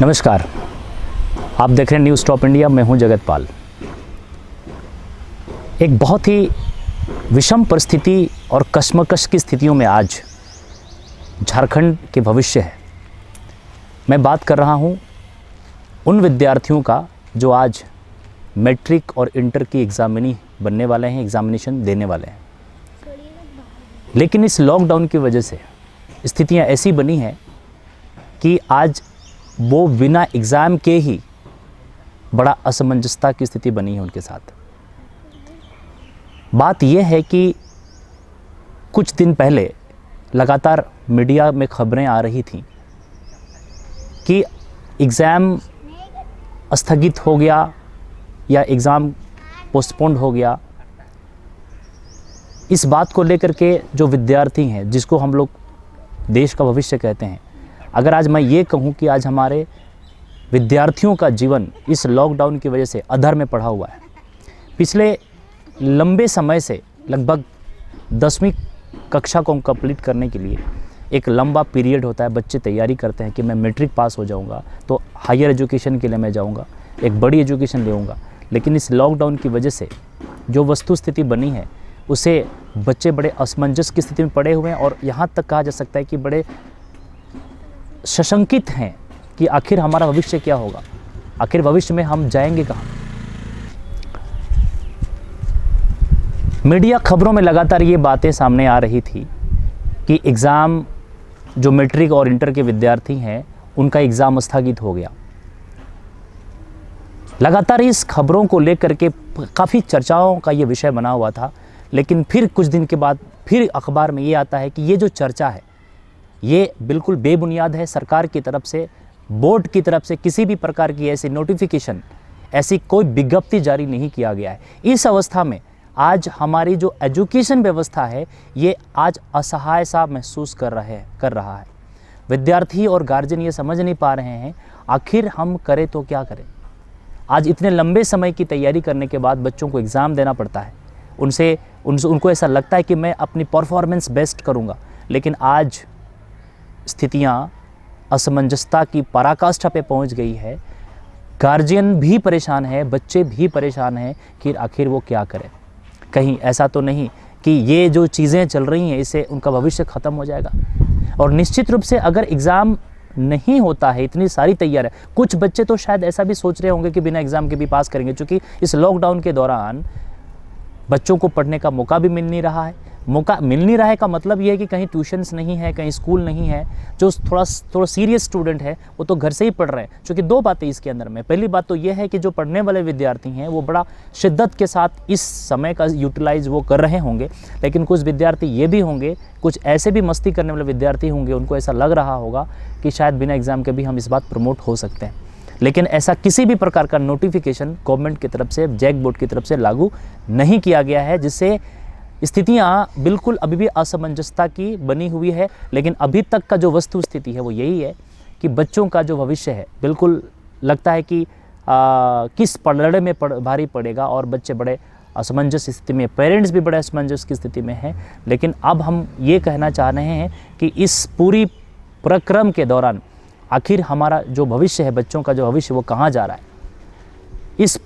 नमस्कार, आप देख रहे हैं न्यूज़ टॉप इंडिया। मैं हूं जगतपाल। एक बहुत ही विषम परिस्थिति और कश्मकश की स्थितियों में आज झारखंड के भविष्य है। मैं बात कर रहा हूं उन विद्यार्थियों का जो आज मैट्रिक और इंटर की एग्ज़ामिनी बनने वाले हैं, एग्ज़ामिनेशन देने वाले हैं। लेकिन इस लॉकडाउन की वजह से स्थितियां ऐसी बनी हैं कि आज वो बिना एग्ज़ाम के ही बड़ा असमंजसता की स्थिति बनी है उनके साथ। बात यह है कि कुछ दिन पहले लगातार मीडिया में खबरें आ रही थीं कि एग्ज़ाम स्थगित हो गया या एग्ज़ाम पोस्टपोन्ड हो गया। इस बात को लेकर के जो विद्यार्थी हैं, जिसको हम लोग देश का भविष्य कहते हैं, अगर आज मैं ये कहूँ कि आज हमारे विद्यार्थियों का जीवन इस लॉकडाउन की वजह से अधर में पड़ा हुआ है। पिछले लंबे समय से लगभग 10वीं कक्षा को कंप्लीट करने के लिए एक लंबा पीरियड होता है। बच्चे तैयारी करते हैं कि मैं मैट्रिक पास हो जाऊंगा तो हायर एजुकेशन के लिए मैं जाऊंगा, एक बड़ी एजुकेशन लेऊंगा। लेकिन इस लॉकडाउन की वजह से जो वस्तु स्थिति बनी है उसे बच्चे बड़े असमंजस की स्थिति में पड़े हुए हैं और यहाँ तक कहा जा सकता है कि बड़े सशंकित हैं कि आखिर हमारा भविष्य क्या होगा, आखिर भविष्य में हम जाएंगे कहाँ। मीडिया खबरों में लगातार ये बातें सामने आ रही थी कि एग्ज़ाम जो मैट्रिक और इंटर के विद्यार्थी हैं उनका एग्ज़ाम स्थगित हो गया। लगातार इस खबरों को लेकर के काफ़ी चर्चाओं का ये विषय बना हुआ था। लेकिन फिर कुछ दिन के बाद फिर अखबार में ये आता है कि ये जो चर्चा है ये बिल्कुल बेबुनियाद है। सरकार की तरफ से, बोर्ड की तरफ से किसी भी प्रकार की ऐसी नोटिफिकेशन, ऐसी कोई विज्ञप्ति जारी नहीं किया गया है। इस अवस्था में आज हमारी जो एजुकेशन व्यवस्था है ये आज असहाय सा महसूस कर रहा है। विद्यार्थी और गार्जियन ये समझ नहीं पा रहे हैं आखिर हम करें तो क्या करें। आज इतने लंबे समय की तैयारी करने के बाद बच्चों को एग्ज़ाम देना पड़ता है। उनको ऐसा लगता है कि मैं अपनी परफॉर्मेंस बेस्ट करूँगा, लेकिन आज स्थितियाँ असमंजसता की पराकाष्ठा पे पहुंच गई है। गार्जियन भी परेशान है, बच्चे भी परेशान हैं कि आखिर वो क्या करें। कहीं ऐसा तो नहीं कि ये जो चीज़ें चल रही हैं इससे उनका भविष्य ख़त्म हो जाएगा। और निश्चित रूप से अगर एग्ज़ाम नहीं होता है, इतनी सारी तैयारी, कुछ बच्चे तो शायद ऐसा भी सोच रहे होंगे कि बिना एग्ज़ाम के भी पास करेंगे, क्योंकि इस लॉकडाउन के दौरान बच्चों को पढ़ने का मौका भी मिल नहीं रहा है। मौका मिल नहीं रहा है का मतलब ये है कि कहीं ट्यूशन्स नहीं है, कहीं स्कूल नहीं है। जो थोड़ा सीरियस स्टूडेंट है वो तो घर से ही पढ़ रहे हैं। क्योंकि दो बातें इसके अंदर में, पहली बात तो ये है कि जो पढ़ने वाले विद्यार्थी हैं वो बड़ा शिद्दत के साथ इस समय का यूटिलाइज वो कर रहे होंगे। लेकिन कुछ विद्यार्थी ये भी होंगे, कुछ ऐसे भी मस्ती करने वाले विद्यार्थी होंगे, उनको ऐसा लग रहा होगा कि शायद बिना एग्ज़ाम के भी हम इस बात प्रमोट हो सकते हैं। लेकिन ऐसा किसी भी प्रकार का नोटिफिकेशन गवर्नमेंट की तरफ से, जैक बोर्ड की तरफ से लागू नहीं किया गया है, जिससे स्थितियाँ बिल्कुल अभी भी असमंजसता की बनी हुई है। लेकिन अभी तक का जो वस्तु स्थिति है वो यही है कि बच्चों का जो भविष्य है बिल्कुल लगता है कि किस पलड़े में भारी पड़ेगा और बच्चे बड़े असमंजस स्थिति में, पेरेंट्स भी बड़े असमंजस की स्थिति में हैं। लेकिन अब हम ये कहना चाह रहे हैं कि इस पूरी प्रक्रम के दौरान आखिर हमारा जो भविष्य है, बच्चों का जो भविष्य, वो कहाँ जा रहा है। इस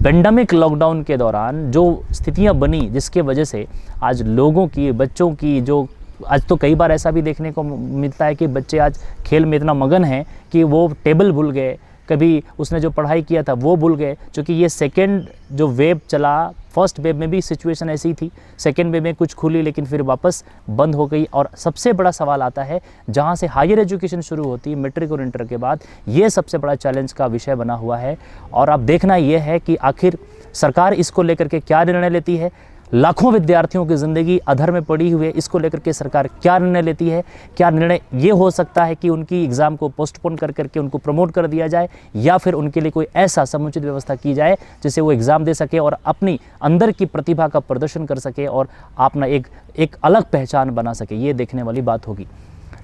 पेंडेमिक लॉकडाउन के दौरान जो स्थितियां बनी, जिसके वजह से आज लोगों की, बच्चों की, जो आज तो कई बार ऐसा भी देखने को मिलता है कि बच्चे आज खेल में इतना मगन हैं कि वो टेबल भूल गए, कभी उसने जो पढ़ाई किया था वो भूल गए। क्योंकि ये सेकेंड जो वेव चला, फर्स्ट वेव में भी सिचुएशन ऐसी थी, सेकेंड वेव में कुछ खुली लेकिन फिर वापस बंद हो गई। और सबसे बड़ा सवाल आता है जहाँ से हायर एजुकेशन शुरू होती है मैट्रिक और इंटर के बाद, ये सबसे बड़ा चैलेंज का विषय बना हुआ है। और अब देखना ये है कि आखिर सरकार इसको लेकर के क्या निर्णय लेती है। लाखों विद्यार्थियों की ज़िंदगी अधर में पड़ी हुई है, इसको लेकर के सरकार क्या निर्णय लेती है। क्या निर्णय ये हो सकता है कि उनकी एग्ज़ाम को पोस्टपोन कर करके उनको प्रमोट कर दिया जाए, या फिर उनके लिए कोई ऐसा समुचित व्यवस्था की जाए जिससे वो एग्ज़ाम दे सके और अपनी अंदर की प्रतिभा का प्रदर्शन कर सके और अपना एक अलग पहचान बना सके। ये देखने वाली बात होगी।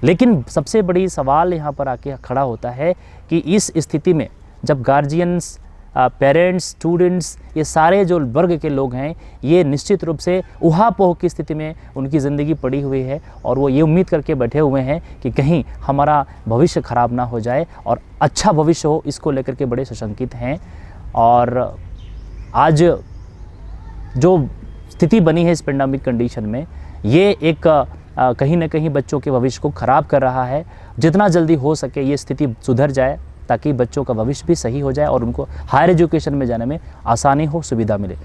लेकिन सबसे बड़ी सवाल यहाँ पर आके खड़ा होता है कि इस स्थिति में जब गार्जियंस पेरेंट्स, स्टूडेंट्स, ये सारे जो वर्ग के लोग हैं, ये निश्चित रूप से ऊहापोह की स्थिति में उनकी ज़िंदगी पड़ी हुई है और वो ये उम्मीद करके बैठे हुए हैं कि कहीं हमारा भविष्य ख़राब ना हो जाए और अच्छा भविष्य हो, इसको लेकर के बड़े सशंकित हैं। और आज जो स्थिति बनी है इस पेंडेमिक कंडीशन में, ये एक कहीं ना कहीं बच्चों के भविष्य को ख़राब कर रहा है। जितना जल्दी हो सके ये स्थिति सुधर जाए ताकि बच्चों का भविष्य भी सही हो जाए और उनको हायर एजुकेशन में जाने में आसानी हो, सुविधा मिले।